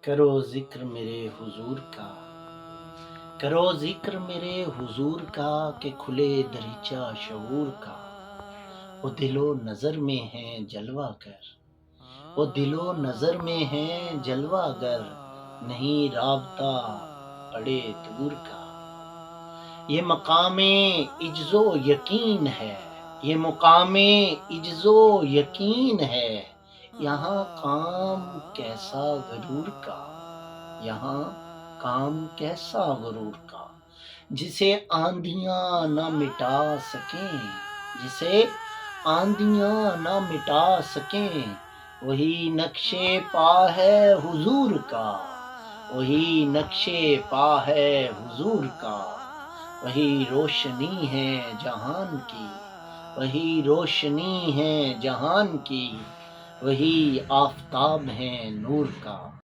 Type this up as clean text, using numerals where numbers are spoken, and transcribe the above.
کرو ذکر میرے حضور کا، کرو ذکر میرے حضور کا، کہ کھلے دریچہ شعور کا۔ وہ دل و نظر میں ہیں جلوہ گر، وہ دل و نظر میں ہیں جلوہ گر، نہیں رابطہ پڑے دور کا۔ یہ مقام عجز و یقین ہے، یہ مقام عجز و یقین ہے، یہاں کام کیسا غرور کا، یہاں کام کیسا غرور کا۔ جسے آندھیاں نہ مٹا سکیں، جسے آندھیاں نہ مٹا سکیں، وہی نقش پا ہے حضور کا، وہی نقش پا ہے حضور کا۔ وہی روشنی ہے جہان کی، وہی روشنی ہے جہان کی، وہی آفتاب ہے نور کا۔